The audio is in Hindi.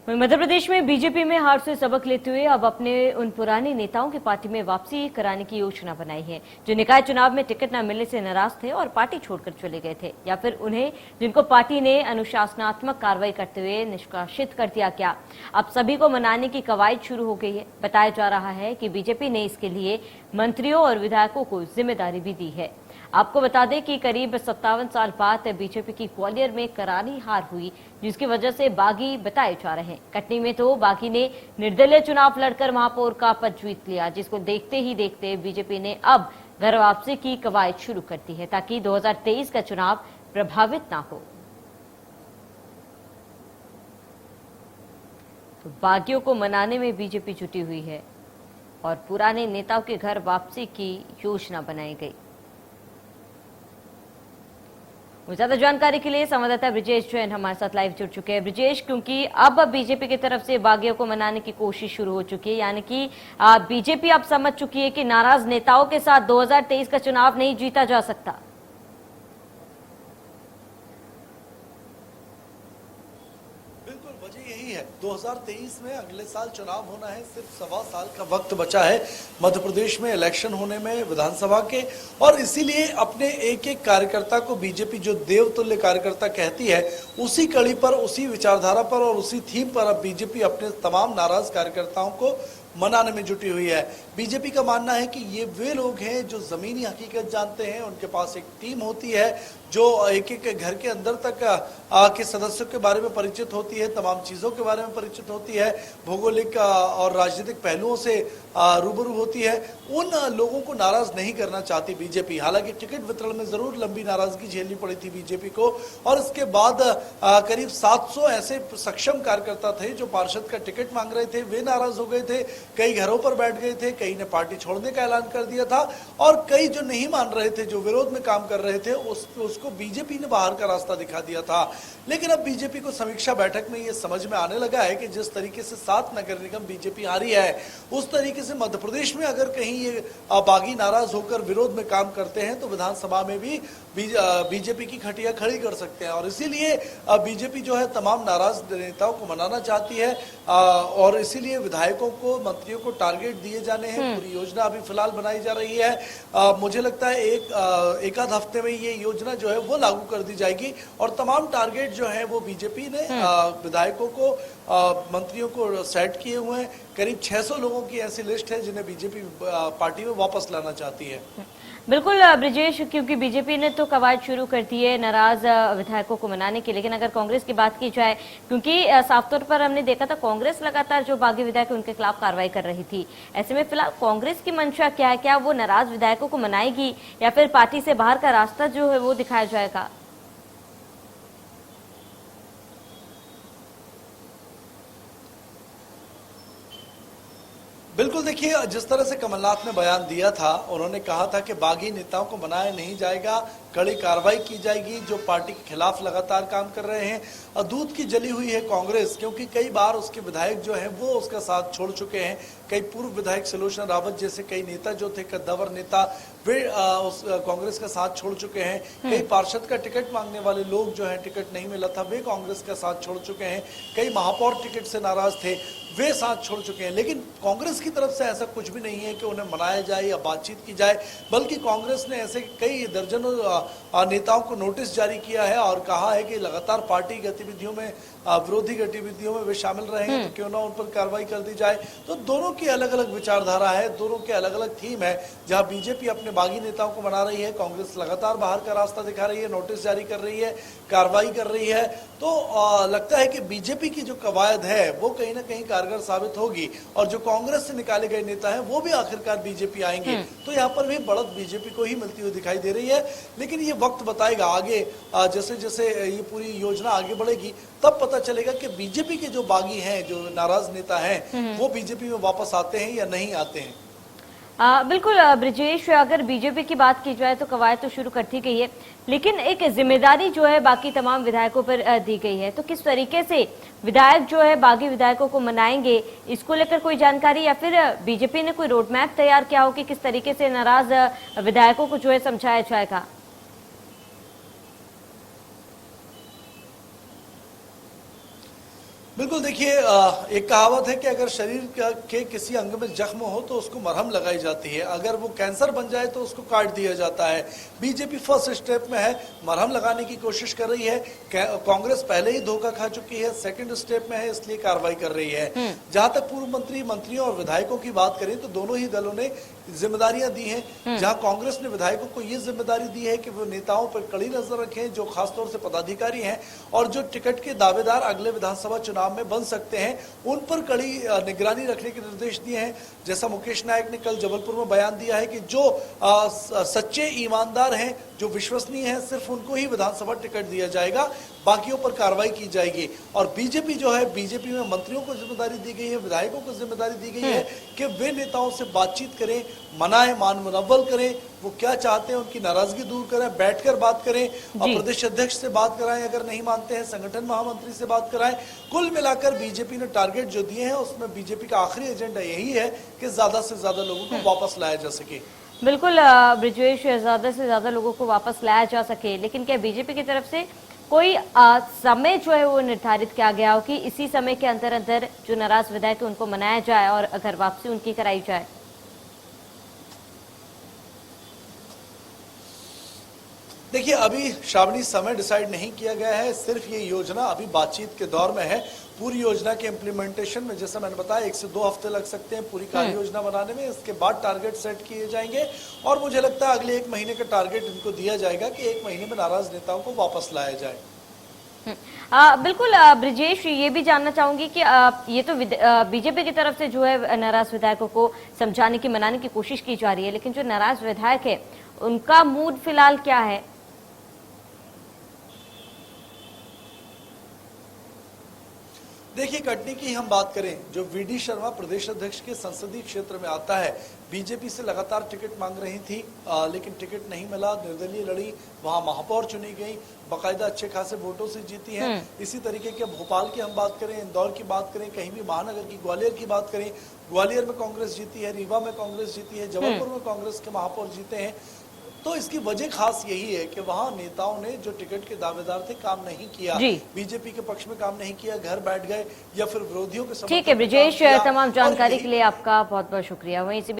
वहीं मध्य प्रदेश में बीजेपी में हार से सबक लेते हुए अब अपने उन पुराने नेताओं की पार्टी में वापसी कराने की योजना बनाई है जो निकाय चुनाव में टिकट न मिलने से नाराज थे और पार्टी छोड़कर चले गए थे, या फिर उन्हें जिनको पार्टी ने अनुशासनात्मक कार्रवाई करते हुए निष्कासित कर दिया गया। अब सभी को मनाने की कवायद शुरू हो गई है। बताया जा रहा है कि बीजेपी ने इसके लिए मंत्रियों और विधायकों को जिम्मेदारी भी दी है। आपको बता दें कि करीब 57 साल बाद बीजेपी की ग्वालियर में करारी हार हुई, जिसकी वजह से बागी बताए जा रहे हैं। कटनी में तो बागी ने निर्दलीय चुनाव लड़कर महापौर का पद जीत लिया, जिसको देखते ही देखते बीजेपी ने अब घर वापसी की कवायद शुरू कर दी है ताकि 2023 का चुनाव प्रभावित ना हो। तो बागियों को मनाने में बीजेपी जुटी हुई है और पुराने नेताओं के घर वापसी की योजना बनाई गई। ज्यादा जानकारी के लिए संवाददाता ब्रिजेश जैन हमारे साथ लाइव जुड़ चुके हैं। ब्रिजेश, क्योंकि अब बीजेपी की तरफ से बागियों को मनाने की कोशिश शुरू हो चुकी है, यानी कि बीजेपी अब समझ चुकी है कि नाराज नेताओं के साथ 2023 का चुनाव नहीं जीता जा सकता। बिल्कुल, वजह यही है। 2023 में अगले साल चुनाव होना है, सिर्फ सवा साल का वक्त बचा है मध्य प्रदेश में इलेक्शन होने में विधानसभा के, और इसीलिए अपने एक एक कार्यकर्ता को बीजेपी जो देवतुल्य कार्यकर्ता कहती है, उसी कड़ी पर, उसी विचारधारा पर और उसी थीम पर अब बीजेपी अपने तमाम नाराज कार्यकर्ताओं को मनाने में जुटी हुई है। बीजेपी का मानना है कि ये वे लोग हैं जो जमीनी हकीकत जानते हैं, उनके पास एक टीम होती है जो एक एक घर के अंदर तक के सदस्यों के बारे में परिचित होती है, तमाम चीज़ों के बारे में परिचित होती है, भौगोलिक और राजनीतिक पहलुओं से रूबरू होती है। उन लोगों को नाराज नहीं करना चाहती बीजेपी। हालांकि टिकट वितरण में जरूर लंबी नाराजगी झेलनी पड़ी थी बीजेपी को, और इसके बाद करीब 700 ऐसे सक्षम कार्यकर्ता थे जो पार्षद का टिकट मांग रहे थे, वे नाराज हो गए थे। कई घरों पर बैठ गए थे, कई ने पार्टी छोड़ने का ऐलान कर दिया था, और कई जो नहीं मान रहे थे, जो विरोध में काम कर रहे थे, उसको बीजेपी ने बाहर का रास्ता दिखा दिया था। लेकिन अब बीजेपी को समीक्षा बैठक में ये समझ में आने लगा है कि जिस तरीके से 7 नगर निगम बीजेपी हारी है, उस तरीके से मध्य प्रदेश में अगर कहीं ये बागी नाराज होकर विरोध में काम करते हैं तो विधानसभा में भी बीजेपी की खटिया खड़ी कर सकते हैं। और इसीलिए बीजेपी जो है तमाम नाराज नेताओं को मनाना चाहती है, और इसीलिए विधायकों को, मंत्रियों को टारगेट दिए जाने हैं। पूरी योजना अभी फिलहाल बनाई जा रही है। मुझे लगता है एक आध हफ्ते में ये योजना जो है वो लागू कर दी जाएगी, और तमाम टारगेट जो है वो बीजेपी ने विधायकों को, मंत्रियों को सेट किए हुए हैं। करीब 600 लोगों की ऐसी लिस्ट है जिन्हें बीजेपी पार्टी में वापस लाना चाहती है। बिल्कुल ब्रिजेश, क्योंकि बीजेपी ने तो कवायद शुरू कर दी है नाराज विधायकों को मनाने की, लेकिन अगर कांग्रेस की बात की जाए, क्योंकि साफ तौर पर हमने देखा था कांग्रेस लगातार जो बागी विधायक उनके खिलाफ कार्रवाई कर रही थी, ऐसे में फिलहाल कांग्रेस की मंशा क्या है? क्या वो नाराज विधायकों को मनाएगी या फिर पार्टी से बाहर का रास्ता जो है वो दिखाया जाएगा? बिल्कुल, देखिए, जिस तरह से कमलनाथ ने बयान दिया था, उन्होंने कहा था कि बागी नेताओं को मनाया नहीं जाएगा, कड़ी कार्रवाई की जाएगी जो पार्टी के खिलाफ लगातार काम कर रहे हैं। दूध की जली हुई है कांग्रेस, क्योंकि कई बार उसके विधायक जो हैं वो उसका साथ छोड़ चुके हैं। कई पूर्व विधायक सुलोचना रावत जैसे कई नेता जो थे, कद्दावर नेता, वे कांग्रेस का साथ छोड़ चुके हैं। कई पार्षद का टिकट मांगने वाले लोग जो है, टिकट नहीं मिला था, वे कांग्रेस का साथ छोड़ चुके हैं। कई महापौर टिकट से नाराज थे, वे साथ छोड़ चुके हैं। लेकिन कांग्रेस की तरफ से ऐसा कुछ भी नहीं है कि उन्हें मनाया जाए या बातचीत की जाए, बल्कि कांग्रेस ने ऐसे कई दर्जनों नेताओं को नोटिस जारी किया है और कहा है कि लगातार पार्टी गतिविधियों में, विरोधी गतिविधियों में वे शामिल रहे हैं, तो क्यों ना उन पर कार्रवाई कर दी जाए। तो दोनों की अलग अलग विचारधारा है, दोनों के अलग अलग थीम है। जहां बीजेपी अपने बागी नेताओं को मना रही है, कांग्रेस लगातार बाहर का रास्ता दिखा रही है, नोटिस जारी कर रही है, कार्रवाई कर रही है। तो लगता है कि बीजेपी की जो कवायद है वो कहीं ना कहीं कारगर साबित होगी, और जो कांग्रेस से निकाले गए नेता हैं वो भी आखिरकार बीजेपी आएंगे। तो यहाँ पर भी बढ़त बीजेपी को ही मिलती हुई दिखाई दे रही है। लेकिन ये वक्त बताएगा आगे, जैसे जैसे ये पूरी योजना आगे बढ़ेगी, तब पता चलेगा कि बीजेपी के जो बागी हैं, जो नाराज नेता हैं, वो बीजेपी में वापस आते हैं या नहीं आते हैं। बिल्कुल ब्रिजेश, अगर बीजेपी की बात की जाए तो कवायद तो शुरू करती गई है, लेकिन एक जिम्मेदारी जो है बाकी तमाम विधायकों पर दी गई है। तो किस तरीके से विधायक जो है बागी विधायकों को मनाएंगे, इसको लेकर कोई जानकारी, या फिर बीजेपी ने कोई रोड मैप तैयार किया हो कि किस तरीके से नाराज विधायकों को जो है समझाया जाएगा? बिल्कुल देखिए, एक कहावत है कि अगर शरीर के किसी अंग में जख्म हो तो उसको मरहम लगाई जाती है, अगर वो कैंसर बन जाए तो उसको काट दिया जाता है। बीजेपी फर्स्ट स्टेप में है, मरहम लगाने की कोशिश कर रही है। कांग्रेस पहले ही धोखा खा चुकी है, सेकंड स्टेप में है, इसलिए कार्रवाई कर रही है। जहां तक पूर्व मंत्री, मंत्रियों और विधायकों की बात करें तो दोनों ही दलों ने जिम्मेदारियां दी हैं। जहां कांग्रेस ने विधायकों को ये जिम्मेदारी दी है कि वो नेताओं पर कड़ी नजर रखें, जो खासतौर से पदाधिकारी हैं और जो टिकट के दावेदार अगले विधानसभा चुनाव में बन सकते हैं, उन पर कड़ी निगरानी रखने के निर्देश दिए हैं। जैसा मुकेश नायक ने कल जबलपुर में बयान दिया है कि जो सच्चे ईमानदार हैं, जो विश्वसनीय हैं, सिर्फ उनको ही विधानसभा टिकट दिया जाएगा, बाकियों पर कार्रवाई की जाएगी। और बीजेपी जो है, बीजेपी में मंत्रियों को जिम्मेदारी दी गई है, विधायकों को जिम्मेदारी दी गई है कि वे नेताओं से बातचीत करें, मनाएं, मान मुनव्वल करें, वो क्या चाहते हैं उनकी नाराजगी दूर करें, बैठकर बात करें और प्रदेश अध्यक्ष से बात कराएं, अगर नहीं मानते हैं संगठन महामंत्री से बात कराएं। कुल मिलाकर बीजेपी ने टारगेट जो दिए हैं उसमें बीजेपी का आखिरी एजेंडा यही है कि ज्यादा से ज्यादा लोगों को वापस लाया जा सके। बिल्कुल ब्रिजेश, ज्यादा से ज्यादा लोगों को वापस लाया जा सके, लेकिन क्या बीजेपी की तरफ से कोई समय जो है वो निर्धारित किया गया हो कि इसी समय के अंदर अंदर जो नाराज विधायक है उनको मनाया जाए और अगर वापसी उनकी कराई जाए? देखिए, अभी श्रावणी समय डिसाइड नहीं किया गया है, सिर्फ ये योजना अभी बातचीत के दौर में है। पूरी योजना के इम्प्लीमेंटेशन में, जैसा मैंने बताया, 1 से 2 हफ्ते लग सकते हैं पूरी कार्य योजना बनाने में। इसके बाद टारगेट सेट किए जाएंगे और मुझे लगता है अगले 1 महीने का टारगेट इनको दिया जाएगा कि 1 महीने में नाराज नेताओं को वापस लाया जाए। बिल्कुल ब्रिजेश, ये भी जानना चाहूंगी कि ये तो बीजेपी की तरफ से जो है नाराज विधायकों को समझाने की, मनाने की कोशिश की जा रही है, लेकिन जो नाराज विधायक है उनका मूड फिलहाल क्या है? देखिए, कटनी की हम बात करें, जो वीडी शर्मा प्रदेश अध्यक्ष के संसदीय क्षेत्र में आता है, बीजेपी से लगातार टिकट मांग रही थी, लेकिन टिकट नहीं मिला, निर्दलीय लड़ी, वहां महापौर चुनी गई, बाकायदा अच्छे खासे वोटों से जीती हैं। इसी तरीके के भोपाल की हम बात करें, इंदौर की बात करें, कहीं भी महानगर की, ग्वालियर की बात करें, ग्वालियर में कांग्रेस जीती है, रीवा में कांग्रेस जीती है, जबलपुर में कांग्रेस के महापौर जीते हैं। तो इसकी वजह खास यही है कि वहां नेताओं ने जो टिकट के दावेदार थे काम नहीं किया, बीजेपी के पक्ष में काम नहीं किया, घर बैठ गए या फिर विरोधियों के। ठीक है ब्रिजेश, तमाम जानकारी के लिए आपका बहुत बहुत शुक्रिया। वहीं